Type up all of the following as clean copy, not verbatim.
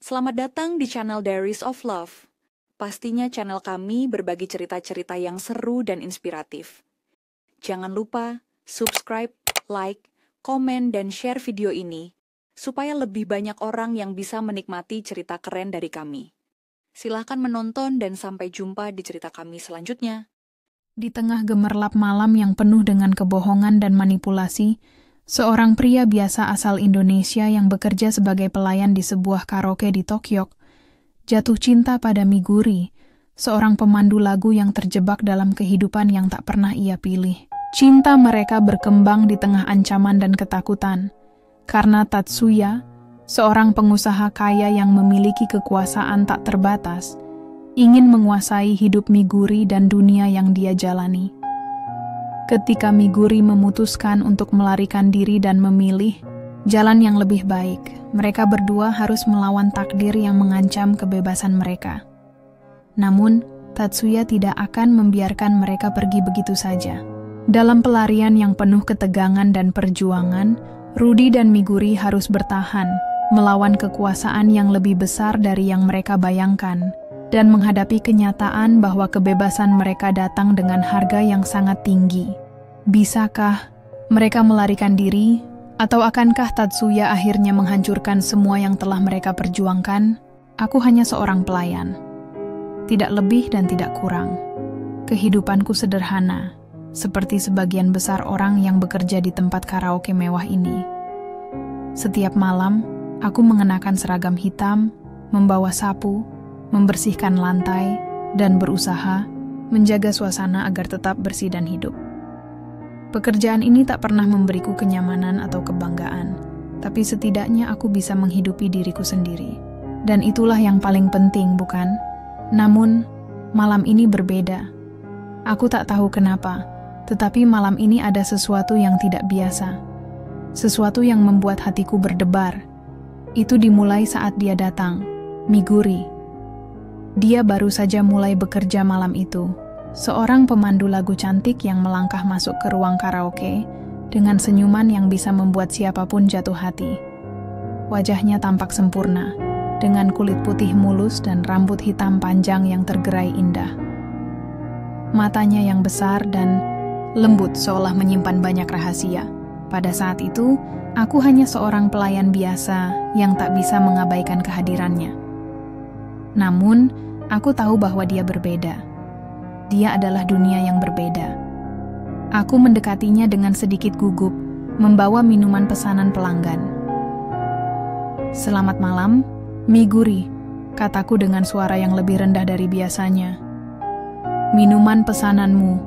Selamat datang di channel Diaries of Love. Pastinya channel kami berbagi cerita-cerita yang seru dan inspiratif. Jangan lupa subscribe, like, komen, dan share video ini supaya lebih banyak orang yang bisa menikmati cerita keren dari kami. Silahkan menonton dan sampai jumpa di cerita kami selanjutnya. Di tengah gemerlap malam yang penuh dengan kebohongan dan manipulasi, seorang pria biasa asal Indonesia yang bekerja sebagai pelayan di sebuah karaoke di Tokyo jatuh cinta pada Miguri, seorang pemandu lagu yang terjebak dalam kehidupan yang tak pernah ia pilih. Cinta mereka berkembang di tengah ancaman dan ketakutan, karena Tatsuya, seorang pengusaha kaya yang memiliki kekuasaan tak terbatas, ingin menguasai hidup Miguri dan dunia yang dia jalani. Ketika Miguri memutuskan untuk melarikan diri dan memilih jalan yang lebih baik, mereka berdua harus melawan takdir yang mengancam kebebasan mereka. Namun, Tatsuya tidak akan membiarkan mereka pergi begitu saja. Dalam pelarian yang penuh ketegangan dan perjuangan, Rudy dan Miguri harus bertahan, melawan kekuasaan yang lebih besar dari yang mereka bayangkan, dan menghadapi kenyataan bahwa kebebasan mereka datang dengan harga yang sangat tinggi. Bisakah mereka melarikan diri, atau akankah Tatsuya akhirnya menghancurkan semua yang telah mereka perjuangkan? Aku hanya seorang pelayan. Tidak lebih dan tidak kurang. Kehidupanku sederhana, seperti sebagian besar orang yang bekerja di tempat karaoke mewah ini. Setiap malam, aku mengenakan seragam hitam, membawa sapu, membersihkan lantai, dan berusaha menjaga suasana agar tetap bersih dan hidup. Pekerjaan ini tak pernah memberiku kenyamanan atau kebanggaan, tapi setidaknya aku bisa menghidupi diriku sendiri. Dan itulah yang paling penting, bukan? Namun, malam ini berbeda. Aku tak tahu kenapa, tetapi malam ini ada sesuatu yang tidak biasa. Sesuatu yang membuat hatiku berdebar. Itu dimulai saat dia datang, Miguri. Dia baru saja mulai bekerja malam itu. Seorang pemandu lagu cantik yang melangkah masuk ke ruang karaoke dengan senyuman yang bisa membuat siapapun jatuh hati. Wajahnya tampak sempurna, dengan kulit putih mulus dan rambut hitam panjang yang tergerai indah. Matanya yang besar dan lembut seolah menyimpan banyak rahasia. Pada saat itu, aku hanya seorang pelayan biasa yang tak bisa mengabaikan kehadirannya. Namun, aku tahu bahwa dia berbeda. Dia adalah dunia yang berbeda. Aku mendekatinya dengan sedikit gugup, membawa minuman pesanan pelanggan. "Selamat malam, Miguri," kataku dengan suara yang lebih rendah dari biasanya. "Minuman pesananmu."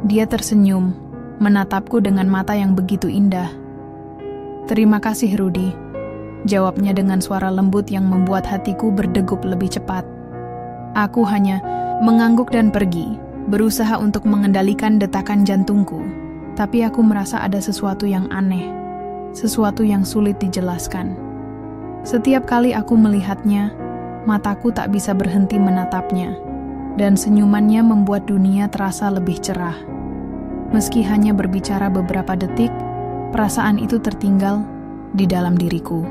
Dia tersenyum, menatapku dengan mata yang begitu indah. "Terima kasih, Rudy," jawabnya dengan suara lembut yang membuat hatiku berdegup lebih cepat. Aku hanya mengangguk dan pergi, berusaha untuk mengendalikan detakan jantungku. Tapi aku merasa ada sesuatu yang aneh, sesuatu yang sulit dijelaskan. Setiap kali aku melihatnya, mataku tak bisa berhenti menatapnya, dan senyumannya membuat dunia terasa lebih cerah. Meski hanya berbicara beberapa detik, perasaan itu tertinggal di dalam diriku.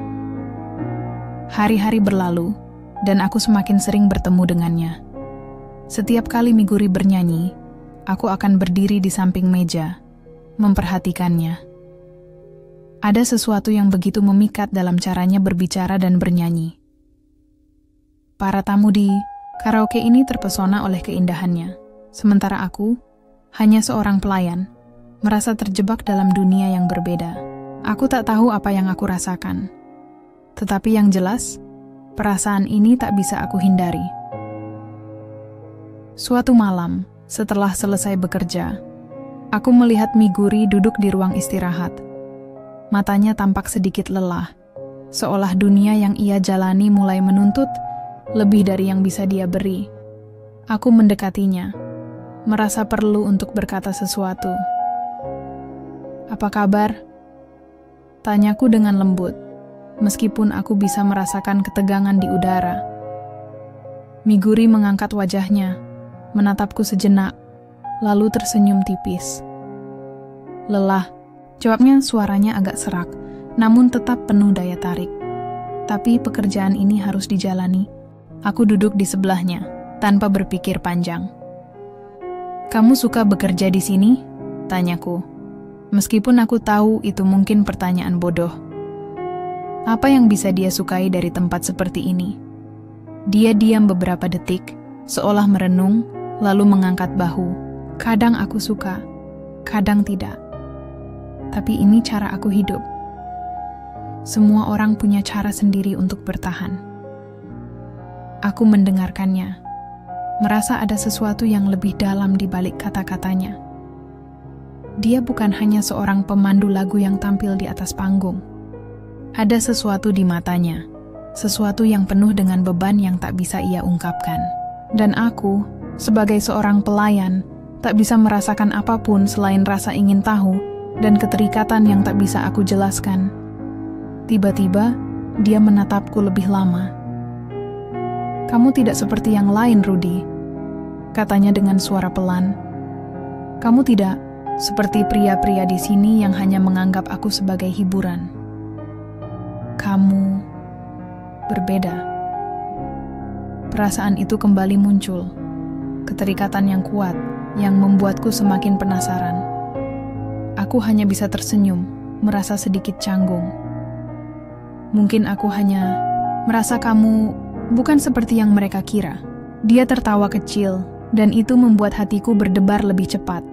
Hari-hari berlalu, dan aku semakin sering bertemu dengannya. Setiap kali Miguri bernyanyi, aku akan berdiri di samping meja, memperhatikannya. Ada sesuatu yang begitu memikat dalam caranya berbicara dan bernyanyi. Para tamu di karaoke ini terpesona oleh keindahannya, sementara aku, hanya seorang pelayan, merasa terjebak dalam dunia yang berbeda. Aku tak tahu apa yang aku rasakan. Tetapi yang jelas, perasaan ini tak bisa aku hindari. Suatu malam, setelah selesai bekerja, aku melihat Miguri duduk di ruang istirahat. Matanya tampak sedikit lelah, seolah dunia yang ia jalani mulai menuntut lebih dari yang bisa dia beri. Aku mendekatinya, merasa perlu untuk berkata sesuatu. "Apa kabar?" tanyaku dengan lembut, meskipun aku bisa merasakan ketegangan di udara. Miguri mengangkat wajahnya, menatapku sejenak, lalu tersenyum tipis. "Lelah," jawabnya, suaranya agak serak, namun tetap penuh daya tarik. Tapi pekerjaan ini harus dijalani. Aku duduk di sebelahnya, tanpa berpikir panjang. "Kamu suka bekerja di sini?" tanyaku. Meskipun aku tahu itu mungkin pertanyaan bodoh. Apa yang bisa dia sukai dari tempat seperti ini? Dia diam beberapa detik, seolah merenung, lalu mengangkat bahu. Kadang aku suka, kadang tidak. Tapi ini cara aku hidup. Semua orang punya cara sendiri untuk bertahan. Aku mendengarkannya, merasa ada sesuatu yang lebih dalam di balik kata-katanya. Dia bukan hanya seorang pemandu lagu yang tampil di atas panggung. Ada sesuatu di matanya, sesuatu yang penuh dengan beban yang tak bisa ia ungkapkan. Dan aku, sebagai seorang pelayan, tak bisa merasakan apapun selain rasa ingin tahu dan keterikatan yang tak bisa aku jelaskan. Tiba-tiba, dia menatapku lebih lama. "Kamu tidak seperti yang lain, Rudy," katanya dengan suara pelan. "Kamu tidak seperti pria-pria di sini yang hanya menganggap aku sebagai hiburan. Kamu berbeda." Perasaan itu kembali muncul, keterikatan yang kuat yang membuatku semakin penasaran. Aku hanya bisa tersenyum, merasa sedikit canggung. "Mungkin aku hanya merasa kamu bukan seperti yang mereka kira." Dia tertawa kecil, dan itu membuat hatiku berdebar lebih cepat.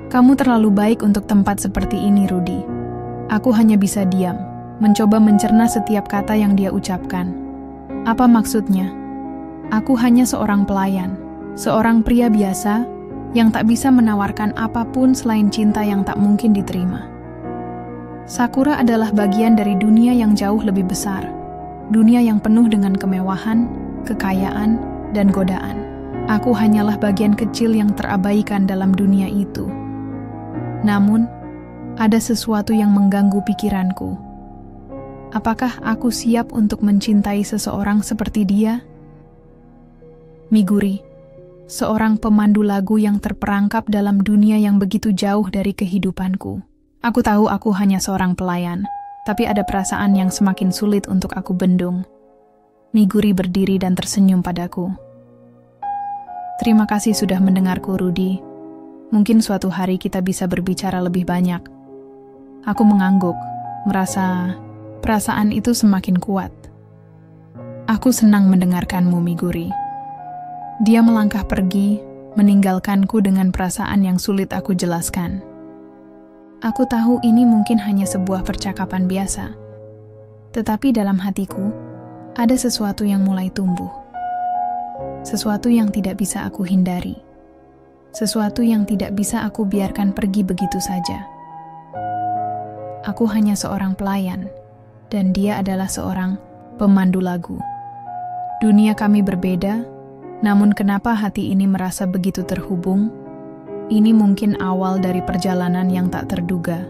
"Kamu terlalu baik untuk tempat seperti ini, Rudy." Aku hanya bisa diam, mencoba mencerna setiap kata yang dia ucapkan. Apa maksudnya? Aku hanya seorang pelayan, seorang pria biasa yang tak bisa menawarkan apapun selain cinta yang tak mungkin diterima. Sakura adalah bagian dari dunia yang jauh lebih besar, dunia yang penuh dengan kemewahan, kekayaan, dan godaan. Aku hanyalah bagian kecil yang terabaikan dalam dunia itu. Namun, ada sesuatu yang mengganggu pikiranku. Apakah aku siap untuk mencintai seseorang seperti dia? Miguri, seorang pemandu lagu yang terperangkap dalam dunia yang begitu jauh dari kehidupanku. Aku tahu aku hanya seorang pelayan, tapi ada perasaan yang semakin sulit untuk aku bendung. Miguri berdiri dan tersenyum padaku. "Terima kasih sudah mendengarku, Rudy. Mungkin suatu hari kita bisa berbicara lebih banyak." Aku mengangguk, merasa perasaan itu semakin kuat. "Aku senang mendengarkanmu, Miguri." Dia melangkah pergi, meninggalkanku dengan perasaan yang sulit aku jelaskan. Aku tahu ini mungkin hanya sebuah percakapan biasa, tetapi dalam hatiku ada sesuatu yang mulai tumbuh. Sesuatu yang tidak bisa aku hindari. Sesuatu yang tidak bisa aku biarkan pergi begitu saja. Aku hanya seorang pelayan, dan dia adalah seorang pemandu lagu. Dunia kami berbeda, namun kenapa hati ini merasa begitu terhubung? Ini mungkin awal dari perjalanan yang tak terduga,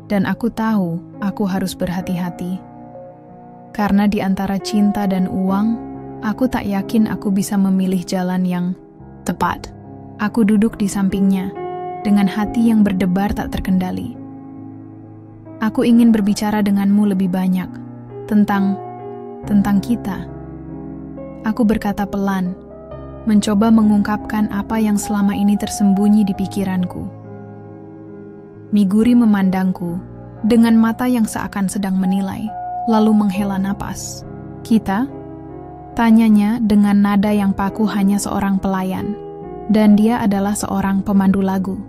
dan aku tahu aku harus berhati-hati. Karena di antara cinta dan uang, aku tak yakin aku bisa memilih jalan yang tepat. Aku duduk di sampingnya, dengan hati yang berdebar tak terkendali. "Aku ingin berbicara denganmu lebih banyak, tentang kita." Aku berkata pelan, mencoba mengungkapkan apa yang selama ini tersembunyi di pikiranku. Miguri memandangku dengan mata yang seakan sedang menilai, lalu menghela napas. "Kita?" tanyanya dengan nada yang paku hanya seorang pelayan, dan dia adalah seorang pemandu lagu.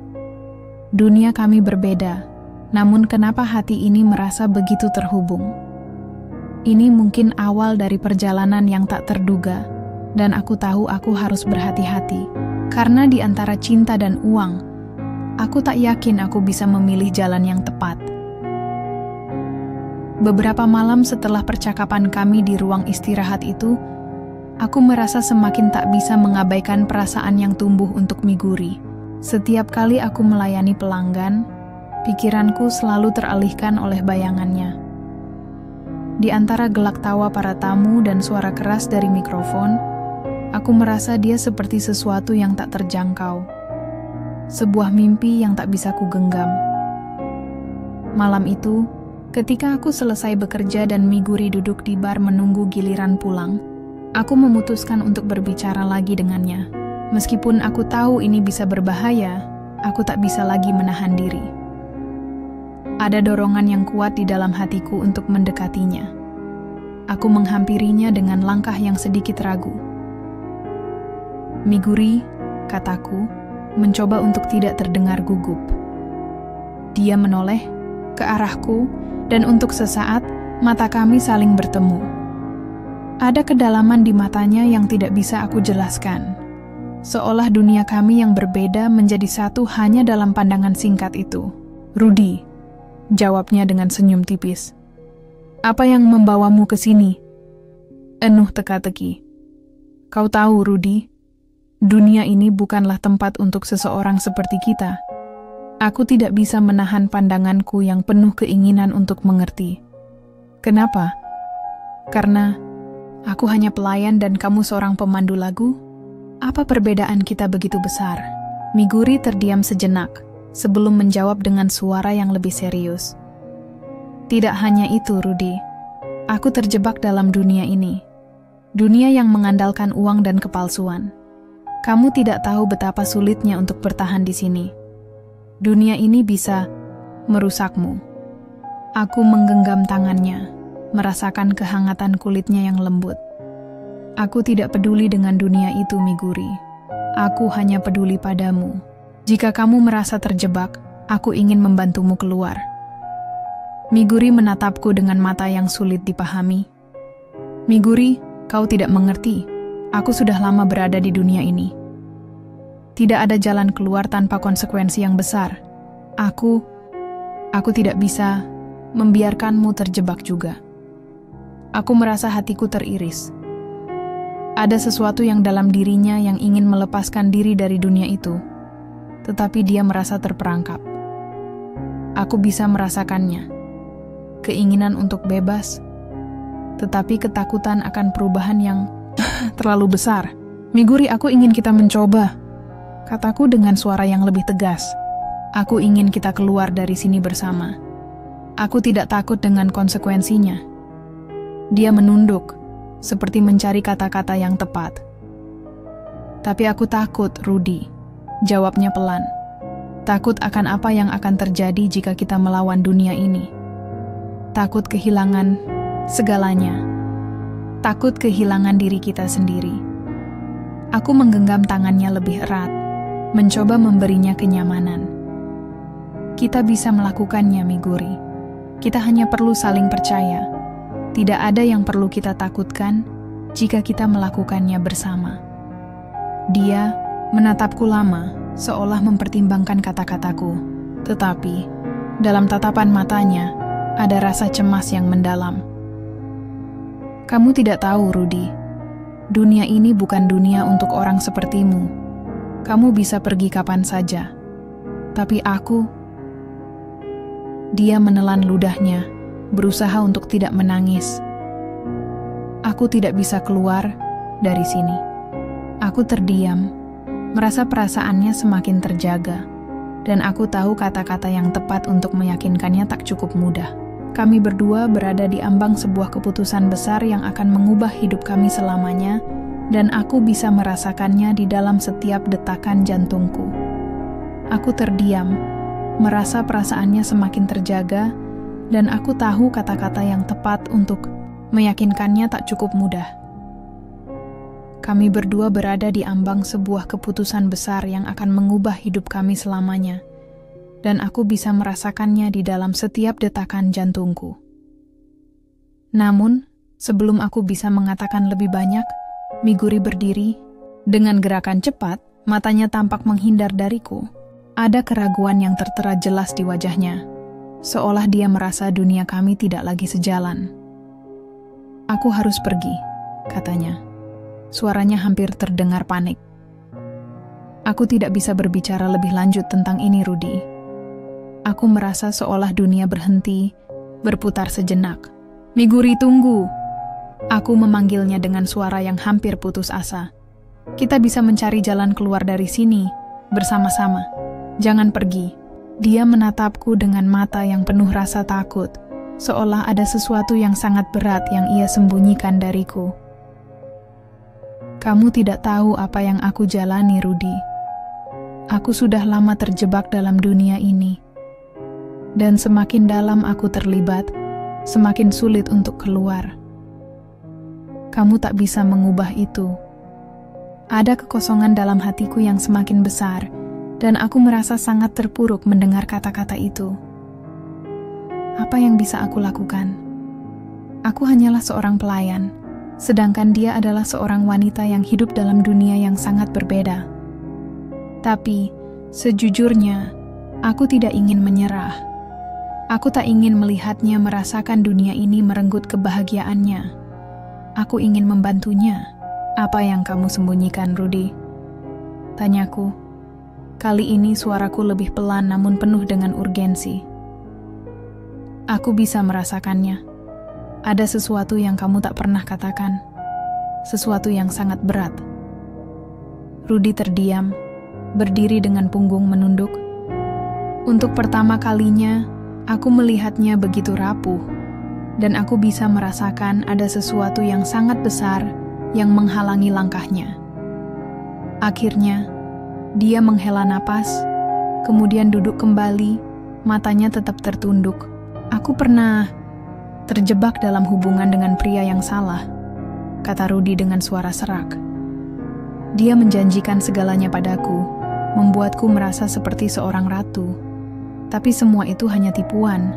Dunia kami berbeda, namun kenapa hati ini merasa begitu terhubung? Ini mungkin awal dari perjalanan yang tak terduga, dan aku tahu aku harus berhati-hati, karena di antara cinta dan uang, aku tak yakin aku bisa memilih jalan yang tepat. Beberapa malam setelah percakapan kami di ruang istirahat itu, aku merasa semakin tak bisa mengabaikan perasaan yang tumbuh untuk Miguri. Setiap kali aku melayani pelanggan, pikiranku selalu teralihkan oleh bayangannya. Di antara gelak tawa para tamu dan suara keras dari mikrofon, aku merasa dia seperti sesuatu yang tak terjangkau. Sebuah mimpi yang tak bisa kugenggam. Malam itu, Ketika aku selesai bekerja dan Miguri duduk di bar menunggu giliran pulang, aku memutuskan untuk berbicara lagi dengannya. Meskipun aku tahu ini bisa berbahaya, aku tak bisa lagi menahan diri. Ada dorongan yang kuat di dalam hatiku untuk mendekatinya. Aku menghampirinya dengan langkah yang sedikit ragu. "Miguri," kataku, mencoba untuk tidak terdengar gugup. Dia menoleh ke arahku, dan untuk sesaat mata kami saling bertemu. Ada kedalaman di matanya yang tidak bisa aku jelaskan. Seolah dunia kami yang berbeda menjadi satu hanya dalam pandangan singkat itu. "Rudy," jawabnya dengan senyum tipis. "Apa yang membawamu ke sini?" Enuh teka-teki. "Kau tahu, Rudy, dunia ini bukanlah tempat untuk seseorang seperti kita. Aku tidak bisa menahan pandanganku yang penuh keinginan untuk mengerti." "Kenapa?" "Karena aku hanya pelayan dan kamu seorang pemandu lagu. Apa perbedaan kita begitu besar?" Miguri terdiam sejenak sebelum menjawab dengan suara yang lebih serius. "Tidak hanya itu, Rudy. Aku terjebak dalam dunia ini. Dunia yang mengandalkan uang dan kepalsuan. Kamu tidak tahu betapa sulitnya untuk bertahan di sini. Dunia ini bisa merusakmu." Aku menggenggam tangannya, merasakan kehangatan kulitnya yang lembut. "Aku tidak peduli dengan dunia itu, Miguri. Aku hanya peduli padamu. Jika kamu merasa terjebak, aku ingin membantumu keluar." Miguri menatapku dengan mata yang sulit dipahami. "Miguri, kau tidak mengerti. Aku sudah lama berada di dunia ini. Tidak ada jalan keluar tanpa konsekuensi yang besar. Aku tidak bisa membiarkanmu terjebak juga." Aku merasa hatiku teriris. Ada sesuatu yang dalam dirinya yang ingin melepaskan diri dari dunia itu, tetapi dia merasa terperangkap. Aku bisa merasakannya. Keinginan untuk bebas, tetapi ketakutan akan perubahan yang terlalu besar. "Miguri, aku ingin kita mencoba," kataku dengan suara yang lebih tegas. "Aku ingin kita keluar dari sini bersama. Aku tidak takut dengan konsekuensinya." Dia menunduk, seperti mencari kata-kata yang tepat. "Tapi aku takut, Rudy," jawabnya pelan. "Takut akan apa yang akan terjadi jika kita melawan dunia ini. Takut kehilangan segalanya. Takut kehilangan diri kita sendiri." Aku menggenggam tangannya lebih erat, mencoba memberinya kenyamanan. "Kita bisa melakukannya, Miguri. Kita hanya perlu saling percaya. Tidak ada yang perlu kita takutkan jika kita melakukannya bersama." Dia menatapku lama, seolah mempertimbangkan kata-kataku. Tetapi, dalam tatapan matanya, ada rasa cemas yang mendalam. "Kamu tidak tahu, Rudy. Dunia ini bukan dunia untuk orang sepertimu. Kamu bisa pergi kapan saja. Tapi aku..." Dia menelan ludahnya, berusaha untuk tidak menangis. "Aku tidak bisa keluar dari sini." Aku terdiam, merasa perasaannya semakin terjaga, dan aku tahu kata-kata yang tepat untuk meyakinkannya tak cukup mudah. Kami berdua berada di ambang sebuah keputusan besar yang akan mengubah hidup kami selamanya, dan aku bisa merasakannya di dalam setiap detakan jantungku. Aku terdiam, merasa perasaannya semakin terjaga, dan aku tahu kata-kata yang tepat untuk meyakinkannya tak cukup mudah. Kami berdua berada di ambang sebuah keputusan besar yang akan mengubah hidup kami selamanya, dan aku bisa merasakannya di dalam setiap detakan jantungku. Namun, sebelum aku bisa mengatakan lebih banyak, Miguri berdiri. Dengan gerakan cepat, matanya tampak menghindar dariku. Ada keraguan yang tertera jelas di wajahnya, seolah dia merasa dunia kami tidak lagi sejalan. "Aku harus pergi," katanya. Suaranya hampir terdengar panik. "Aku tidak bisa berbicara lebih lanjut tentang ini, Rudy. Aku merasa seolah dunia berhenti, berputar sejenak." "Miguri, tunggu!" Aku memanggilnya dengan suara yang hampir putus asa. "Kita bisa mencari jalan keluar dari sini, bersama-sama. Jangan pergi." Dia menatapku dengan mata yang penuh rasa takut, seolah ada sesuatu yang sangat berat yang ia sembunyikan dariku. Kamu tidak tahu apa yang aku jalani, Rudy. Aku sudah lama terjebak dalam dunia ini. Dan semakin dalam aku terlibat, semakin sulit untuk keluar. Kamu tak bisa mengubah itu. Ada kekosongan dalam hatiku yang semakin besar, dan aku merasa sangat terpuruk mendengar kata-kata itu. Apa yang bisa aku lakukan? Aku hanyalah seorang pelayan, sedangkan dia adalah seorang wanita yang hidup dalam dunia yang sangat berbeda. Tapi, sejujurnya, aku tidak ingin menyerah. Aku tak ingin melihatnya merasakan dunia ini merenggut kebahagiaannya. Aku ingin membantunya. Apa yang kamu sembunyikan, Rudy? Tanyaku. Kali ini suaraku lebih pelan namun penuh dengan urgensi. Aku bisa merasakannya. Ada sesuatu yang kamu tak pernah katakan. Sesuatu yang sangat berat. Rudy terdiam, berdiri dengan punggung menunduk. Untuk pertama kalinya, aku melihatnya begitu rapuh, dan aku bisa merasakan ada sesuatu yang sangat besar yang menghalangi langkahnya. Akhirnya, dia menghela napas, kemudian duduk kembali, matanya tetap tertunduk. Aku pernah terjebak dalam hubungan dengan pria yang salah, kata Rudy dengan suara serak. Dia menjanjikan segalanya padaku, membuatku merasa seperti seorang ratu. Tapi semua itu hanya tipuan.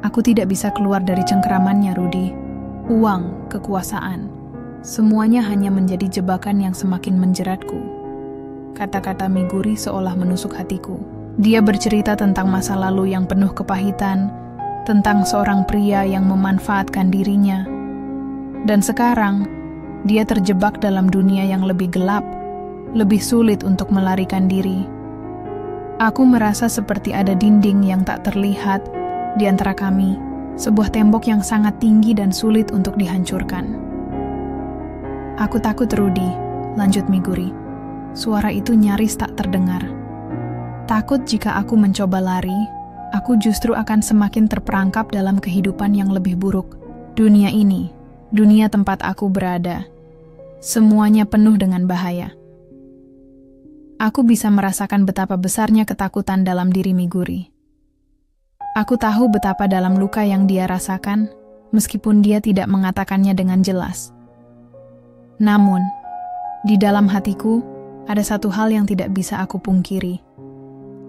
Aku tidak bisa keluar dari cengkeramannya, Rudy. Uang, kekuasaan, semuanya hanya menjadi jebakan yang semakin menjeratku. Kata-kata Miguri seolah menusuk hatiku. Dia bercerita tentang masa lalu yang penuh kepahitan, tentang seorang pria yang memanfaatkan dirinya. Dan sekarang, dia terjebak dalam dunia yang lebih gelap, lebih sulit untuk melarikan diri. Aku merasa seperti ada dinding yang tak terlihat di antara kami, sebuah tembok yang sangat tinggi dan sulit untuk dihancurkan. Aku takut, Rudy, lanjut Miguri. Suara itu nyaris tak terdengar. Takut jika aku mencoba lari, aku justru akan semakin terperangkap dalam kehidupan yang lebih buruk. Dunia ini, dunia tempat aku berada, semuanya penuh dengan bahaya. Aku bisa merasakan betapa besarnya ketakutan dalam diri Miguri. Aku tahu betapa dalam luka yang dia rasakan, meskipun dia tidak mengatakannya dengan jelas. Namun, di dalam hatiku, ada satu hal yang tidak bisa aku pungkiri.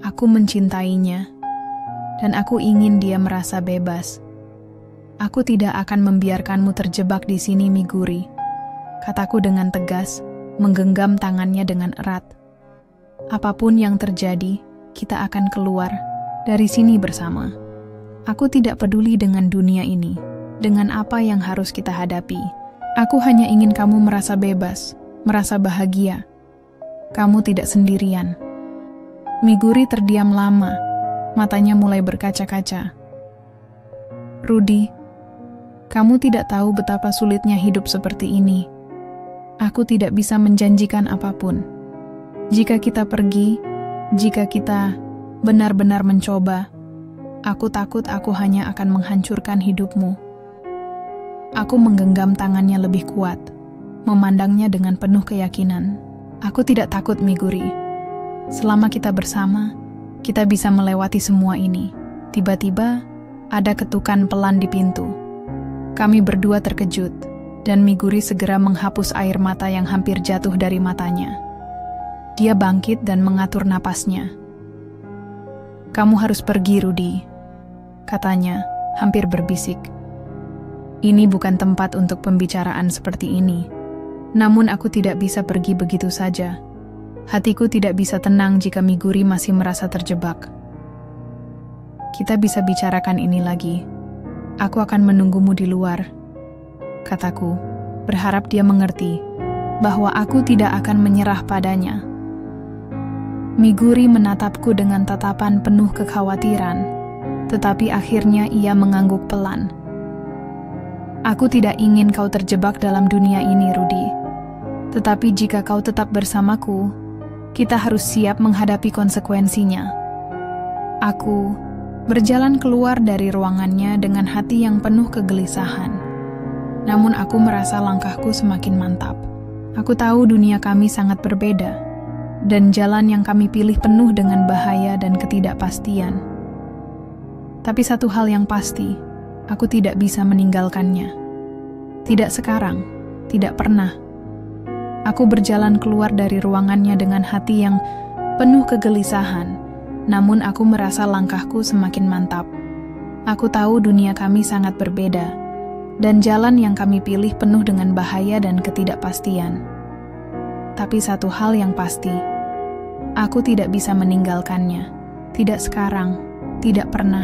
Aku mencintainya, dan aku ingin dia merasa bebas. Aku tidak akan membiarkanmu terjebak di sini, Miguri, kataku dengan tegas, menggenggam tangannya dengan erat. Apapun yang terjadi, kita akan keluar dari sini bersama. Aku tidak peduli dengan dunia ini, dengan apa yang harus kita hadapi. Aku hanya ingin kamu merasa bebas, merasa bahagia. Kamu tidak sendirian. Miguri terdiam lama, matanya mulai berkaca-kaca. Rudy, kamu tidak tahu betapa sulitnya hidup seperti ini. Aku tidak bisa menjanjikan apapun. Jika kita pergi, jika kita benar-benar mencoba, aku takut aku hanya akan menghancurkan hidupmu. Aku menggenggam tangannya lebih kuat, memandangnya dengan penuh keyakinan. Aku tidak takut, Miguri. Selama kita bersama, kita bisa melewati semua ini. Tiba-tiba, ada ketukan pelan di pintu. Kami berdua terkejut, dan Miguri segera menghapus air mata yang hampir jatuh dari matanya. Dia bangkit dan mengatur napasnya. Kamu harus pergi, Rudy, katanya, hampir berbisik. Ini bukan tempat untuk pembicaraan seperti ini. Namun aku tidak bisa pergi begitu saja. Hatiku tidak bisa tenang jika Miguri masih merasa terjebak. Kita bisa bicarakan ini lagi. Aku akan menunggumu di luar, kataku, berharap dia mengerti bahwa aku tidak akan menyerah padanya. Miguri menatapku dengan tatapan penuh kekhawatiran, tetapi akhirnya ia mengangguk pelan. Aku tidak ingin kau terjebak dalam dunia ini, Rudy. Tetapi jika kau tetap bersamaku, kita harus siap menghadapi konsekuensinya. Aku Berjalan keluar dari ruangannya dengan hati yang penuh kegelisahan. Namun aku merasa langkahku semakin mantap. Aku tahu dunia kami sangat berbeda, dan jalan yang kami pilih penuh dengan bahaya dan ketidakpastian. Tapi satu hal yang pasti, aku tidak bisa meninggalkannya. Tidak sekarang, tidak pernah. Aku berjalan keluar dari ruangannya dengan hati yang penuh kegelisahan, namun aku merasa langkahku semakin mantap. Aku tahu dunia kami sangat berbeda, dan jalan yang kami pilih penuh dengan bahaya dan ketidakpastian. Tapi satu hal yang pasti, aku tidak bisa meninggalkannya. Tidak sekarang, tidak pernah.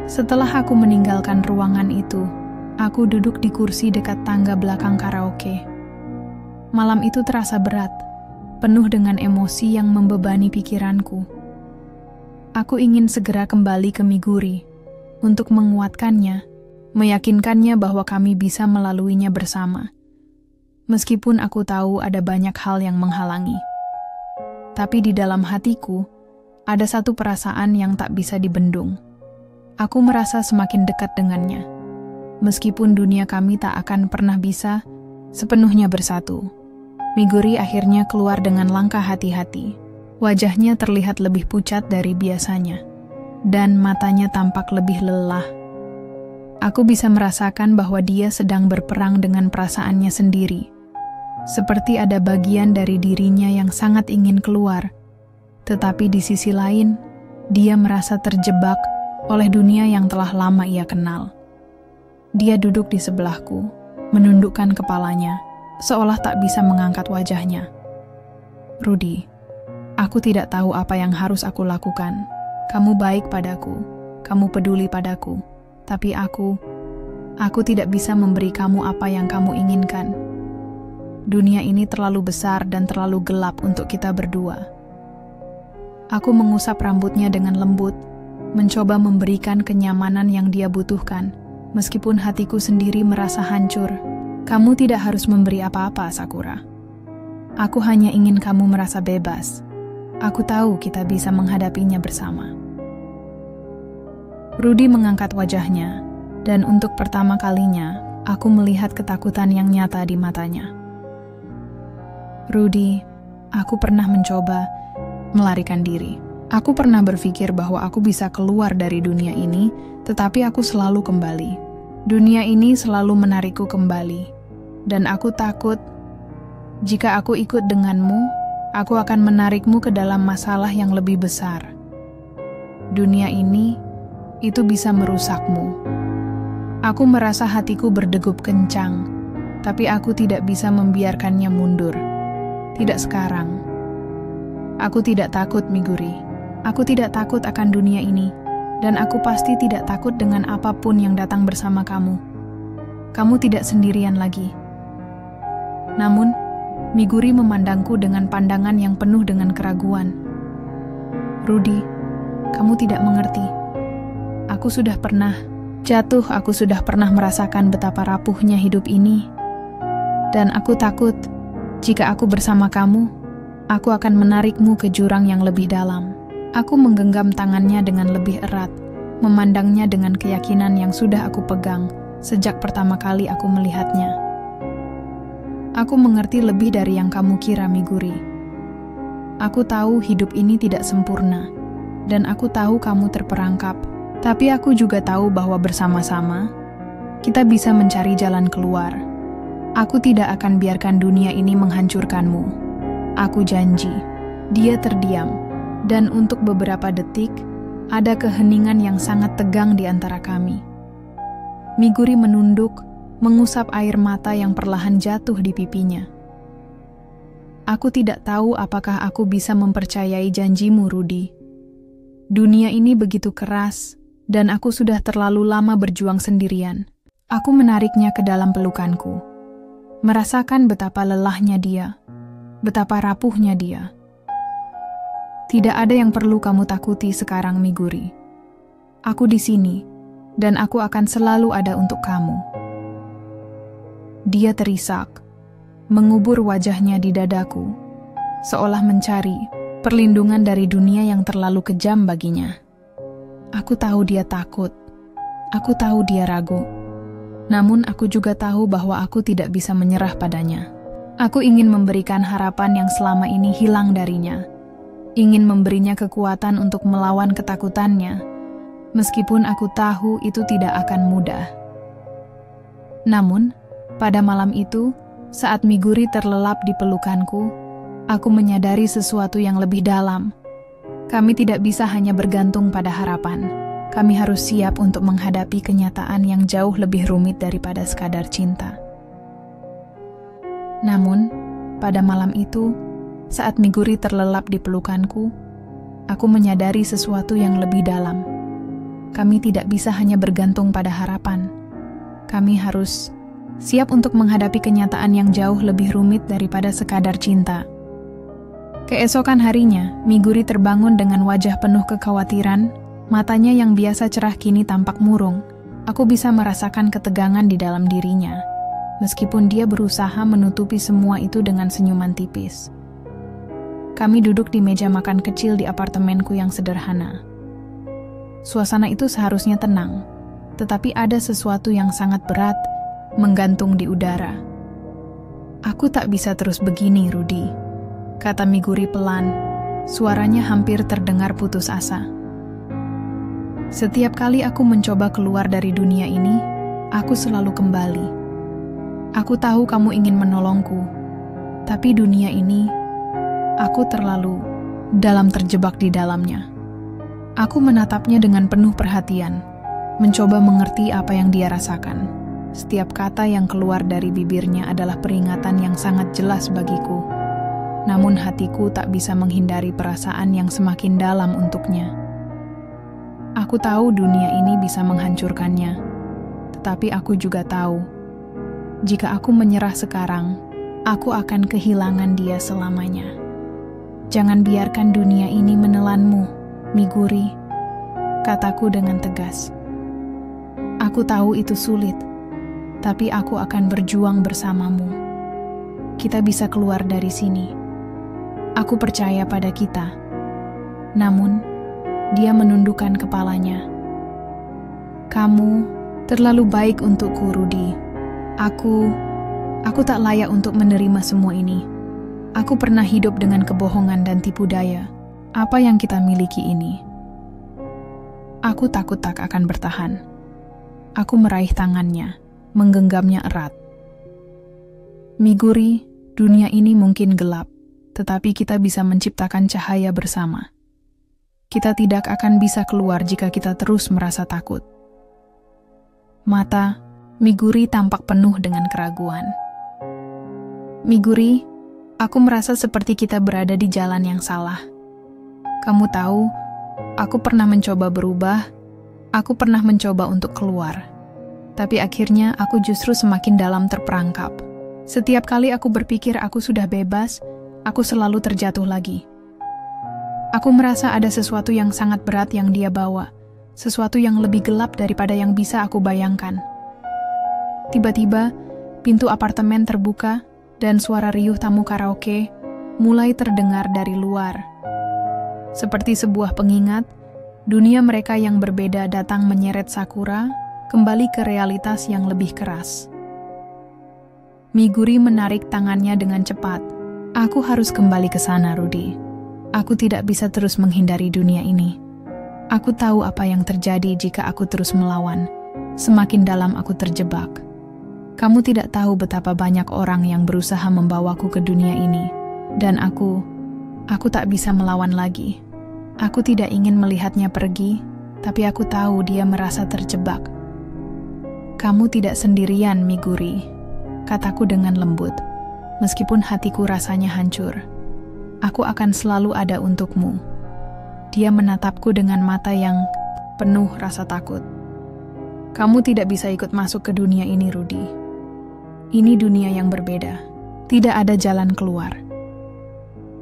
Setelah aku meninggalkan ruangan itu, aku duduk di kursi dekat tangga belakang karaoke. Malam itu terasa berat, penuh dengan emosi yang membebani pikiranku. Aku ingin segera kembali ke Miguri untuk menguatkannya, meyakinkannya bahwa kami bisa melaluinya bersama. Meskipun aku tahu ada banyak hal yang menghalangi. Tapi di dalam hatiku, ada satu perasaan yang tak bisa dibendung. Aku merasa semakin dekat dengannya. Meskipun dunia kami tak akan pernah bisa sepenuhnya bersatu. Miguri akhirnya keluar dengan langkah hati-hati. Wajahnya terlihat lebih pucat dari biasanya, dan matanya tampak lebih lelah. Aku bisa merasakan bahwa dia sedang berperang dengan perasaannya sendiri. Seperti ada bagian dari dirinya yang sangat ingin keluar. Tetapi di sisi lain, dia merasa terjebak oleh dunia yang telah lama ia kenal. Dia duduk di sebelahku, menundukkan kepalanya, seolah tak bisa mengangkat wajahnya. Rudy, aku tidak tahu apa yang harus aku lakukan. Kamu baik padaku, kamu peduli padaku, tapi aku tidak bisa memberi kamu apa yang kamu inginkan. Dunia ini terlalu besar dan terlalu gelap untuk kita berdua. Aku mengusap rambutnya dengan lembut, mencoba memberikan kenyamanan yang dia butuhkan, meskipun hatiku sendiri merasa hancur. Kamu tidak harus memberi apa-apa, Sakura. Aku hanya ingin kamu merasa bebas. Aku tahu kita bisa menghadapinya bersama. Rudy mengangkat wajahnya, dan untuk pertama kalinya, aku melihat ketakutan yang nyata di matanya. Rudy, aku pernah mencoba melarikan diri. Aku pernah berpikir bahwa aku bisa keluar dari dunia ini, tetapi aku selalu kembali. Dunia ini selalu menarikku kembali, dan aku takut jika aku ikut denganmu, aku akan menarikmu ke dalam masalah yang lebih besar. Dunia ini, itu bisa merusakmu. Aku merasa hatiku berdegup kencang, tapi aku tidak bisa membiarkannya mundur. Tidak sekarang. Aku tidak takut, Miguri. Aku tidak takut akan dunia ini, dan aku pasti tidak takut dengan apapun yang datang bersama kamu. Kamu tidak sendirian lagi. Namun, Miguri memandangku dengan pandangan yang penuh dengan keraguan. Rudy, kamu tidak mengerti. Aku sudah pernah jatuh, aku sudah pernah merasakan betapa rapuhnya hidup ini. Dan aku takut, jika aku bersama kamu, aku akan menarikmu ke jurang yang lebih dalam. Aku menggenggam tangannya dengan lebih erat, memandangnya dengan keyakinan yang sudah aku pegang sejak pertama kali aku melihatnya. Aku mengerti lebih dari yang kamu kira, Miguri. Aku tahu hidup ini tidak sempurna, dan aku tahu kamu terperangkap. Tapi aku juga tahu bahwa bersama-sama, kita bisa mencari jalan keluar. Aku tidak akan biarkan dunia ini menghancurkanmu. Aku janji. Dia terdiam, dan untuk beberapa detik, ada keheningan yang sangat tegang di antara kami. Miguri menunduk, mengusap air mata yang perlahan jatuh di pipinya. Aku tidak tahu apakah aku bisa mempercayai janjimu, Rudy. Dunia ini begitu keras, dan aku sudah terlalu lama berjuang sendirian. Aku menariknya ke dalam pelukanku, merasakan betapa lelahnya dia, betapa rapuhnya dia. Tidak ada yang perlu kamu takuti sekarang, Miguri. Aku di sini, dan aku akan selalu ada untuk kamu. Dia terisak, mengubur wajahnya di dadaku, seolah mencari perlindungan dari dunia yang terlalu kejam baginya. Aku tahu dia takut. Aku tahu dia ragu. Namun aku juga tahu bahwa aku tidak bisa menyerah padanya. Aku ingin memberikan harapan yang selama ini hilang darinya. Ingin memberinya kekuatan untuk melawan ketakutannya. Meskipun aku tahu itu tidak akan mudah. Namun, pada malam itu, saat Miguri terlelap di pelukanku, aku menyadari sesuatu yang lebih dalam. Kami tidak bisa hanya bergantung pada harapan. Kami harus siap untuk menghadapi kenyataan yang jauh lebih rumit daripada sekadar cinta. Namun, pada malam itu, saat Miguri terlelap di pelukanku, aku menyadari sesuatu yang lebih dalam. Kami tidak bisa hanya bergantung pada harapan. Kami harus siap untuk menghadapi kenyataan yang jauh lebih rumit daripada sekadar cinta. Keesokan harinya, Miguri terbangun dengan wajah penuh kekhawatiran. Matanya yang biasa cerah kini tampak murung. Aku bisa merasakan ketegangan di dalam dirinya, meskipun dia berusaha menutupi semua itu dengan senyuman tipis. Kami duduk di meja makan kecil di apartemenku yang sederhana. Suasana itu seharusnya tenang, tetapi ada sesuatu yang sangat berat menggantung di udara. Aku tak bisa terus begini, Rudy, kata Miguri pelan. Suaranya hampir terdengar putus asa. Setiap kali aku mencoba keluar dari dunia ini, aku selalu kembali. Aku tahu kamu ingin menolongku, tapi dunia ini, aku terlalu terjebak di dalamnya. Aku menatapnya dengan penuh perhatian, mencoba mengerti apa yang dia rasakan. Setiap kata yang keluar dari bibirnya adalah peringatan yang sangat jelas bagiku. Namun hatiku tak bisa menghindari perasaan yang semakin dalam untuknya. Aku tahu dunia ini bisa menghancurkannya, tetapi aku juga tahu, jika aku menyerah sekarang, aku akan kehilangan dia selamanya. Jangan biarkan dunia ini menelanmu, Miguri, kataku dengan tegas. Aku tahu itu sulit, tapi aku akan berjuang bersamamu. Kita bisa keluar dari sini. Aku percaya pada kita. Namun, dia menundukkan kepalanya. Kamu terlalu baik untukku, Rudy. Aku tak layak untuk menerima semua ini. Aku pernah hidup dengan kebohongan dan tipu daya. Apa yang kita miliki ini? Aku takut tak akan bertahan. Aku meraih tangannya, menggenggamnya erat. Miguri, dunia ini mungkin gelap, tetapi kita bisa menciptakan cahaya bersama. Kita tidak akan bisa keluar jika kita terus merasa takut. Mata Miguri tampak penuh dengan keraguan. Miguri, aku merasa seperti kita berada di jalan yang salah. Kamu tahu, aku pernah mencoba berubah, aku pernah mencoba untuk keluar. Tapi akhirnya aku justru semakin dalam terperangkap. Setiap kali aku berpikir aku sudah bebas, aku selalu terjatuh lagi. Aku merasa ada sesuatu yang sangat berat yang dia bawa, sesuatu yang lebih gelap daripada yang bisa aku bayangkan. Tiba-tiba, pintu apartemen terbuka dan suara riuh tamu karaoke mulai terdengar dari luar. Seperti sebuah pengingat, dunia mereka yang berbeda datang menyeret Sakura kembali ke realitas yang lebih keras. Miguri menarik tangannya dengan cepat. Aku harus kembali ke sana, Rudy. Aku tidak bisa terus menghindari dunia ini. Aku tahu apa yang terjadi jika aku terus melawan. Semakin dalam aku terjebak. Kamu tidak tahu betapa banyak orang yang berusaha membawaku ke dunia ini. Dan aku tak bisa melawan lagi. Aku tidak ingin melihatnya pergi, tapi aku tahu dia merasa terjebak. Kamu tidak sendirian, Miguri, kataku dengan lembut. Meskipun hatiku rasanya hancur. Aku akan selalu ada untukmu. Dia menatapku dengan mata yang penuh rasa takut. Kamu tidak bisa ikut masuk ke dunia ini, Rudy. Ini dunia yang berbeda. Tidak ada jalan keluar.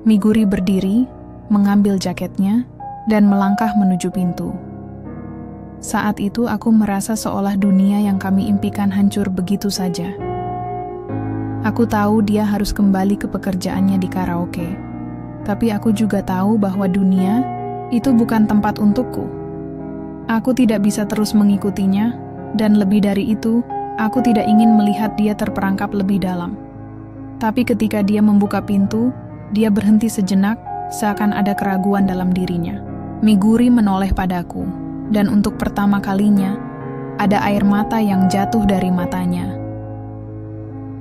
Miguri berdiri, mengambil jaketnya, dan melangkah menuju pintu. Saat itu aku merasa seolah dunia yang kami impikan hancur begitu saja. Aku tahu dia harus kembali ke pekerjaannya di karaoke. Tapi aku juga tahu bahwa dunia itu bukan tempat untukku. Aku tidak bisa terus mengikutinya, dan lebih dari itu, aku tidak ingin melihat dia terperangkap lebih dalam. Tapi ketika dia membuka pintu, dia berhenti sejenak, seakan ada keraguan dalam dirinya. Miguri menoleh padaku, dan untuk pertama kalinya, ada air mata yang jatuh dari matanya.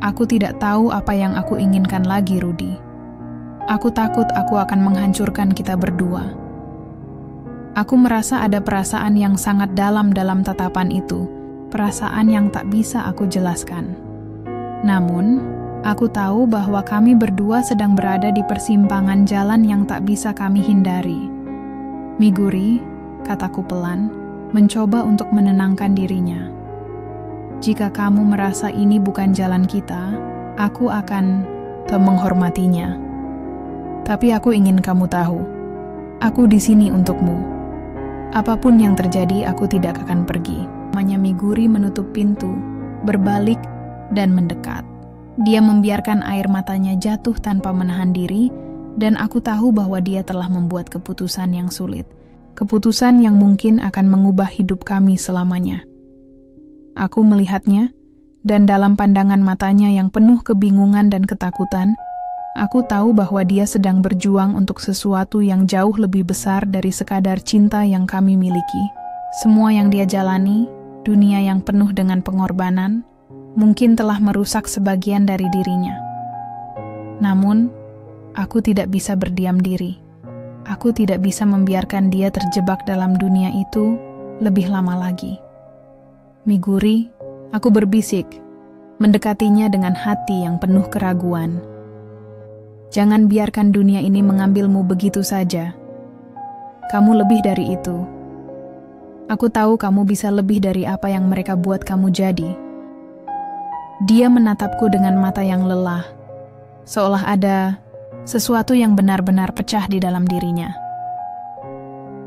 Aku tidak tahu apa yang aku inginkan lagi, Rudy. Aku takut aku akan menghancurkan kita berdua. Aku merasa ada perasaan yang sangat dalam tatapan itu, perasaan yang tak bisa aku jelaskan. Namun, aku tahu bahwa kami berdua sedang berada di persimpangan jalan yang tak bisa kami hindari. Miguri, kataku pelan, mencoba untuk menenangkan dirinya. Jika kamu merasa ini bukan jalan kita, aku akan menghormatinya. Tapi aku ingin kamu tahu, aku di sini untukmu. Apapun yang terjadi, aku tidak akan pergi. Namanya Miguri menutup pintu, berbalik, dan mendekat. Dia membiarkan air matanya jatuh tanpa menahan diri, dan aku tahu bahwa dia telah membuat keputusan yang sulit. Keputusan yang mungkin akan mengubah hidup kami selamanya. Aku melihatnya, dan dalam pandangan matanya yang penuh kebingungan dan ketakutan, aku tahu bahwa dia sedang berjuang untuk sesuatu yang jauh lebih besar dari sekadar cinta yang kami miliki. Semua yang dia jalani, dunia yang penuh dengan pengorbanan, mungkin telah merusak sebagian dari dirinya. Namun, aku tidak bisa berdiam diri. Aku tidak bisa membiarkan dia terjebak dalam dunia itu lebih lama lagi. Miguri, aku berbisik, mendekatinya dengan hati yang penuh keraguan. Jangan biarkan dunia ini mengambilmu begitu saja. Kamu lebih dari itu. Aku tahu kamu bisa lebih dari apa yang mereka buat kamu jadi. Dia menatapku dengan mata yang lelah, seolah ada sesuatu yang benar-benar pecah di dalam dirinya.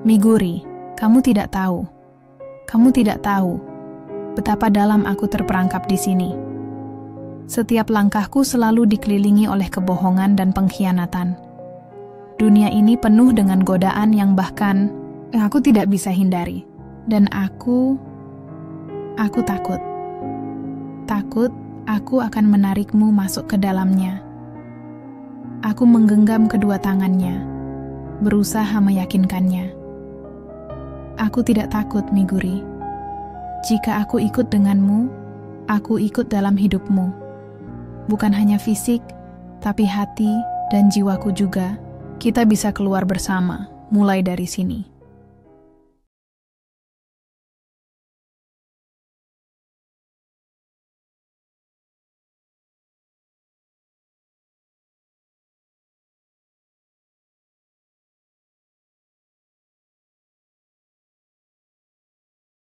Miguri, kamu tidak tahu. Kamu tidak tahu betapa dalam aku terperangkap di sini. Setiap langkahku selalu dikelilingi oleh kebohongan dan pengkhianatan. Dunia ini penuh dengan godaan yang bahkan aku tidak bisa hindari. Dan aku takut. Takut aku akan menarikmu masuk ke dalamnya. Aku menggenggam kedua tangannya, berusaha meyakinkannya. Aku tidak takut, Miguri. Jika aku ikut denganmu, aku ikut dalam hidupmu. Bukan hanya fisik, tapi hati dan jiwaku juga. Kita bisa keluar bersama, mulai dari sini.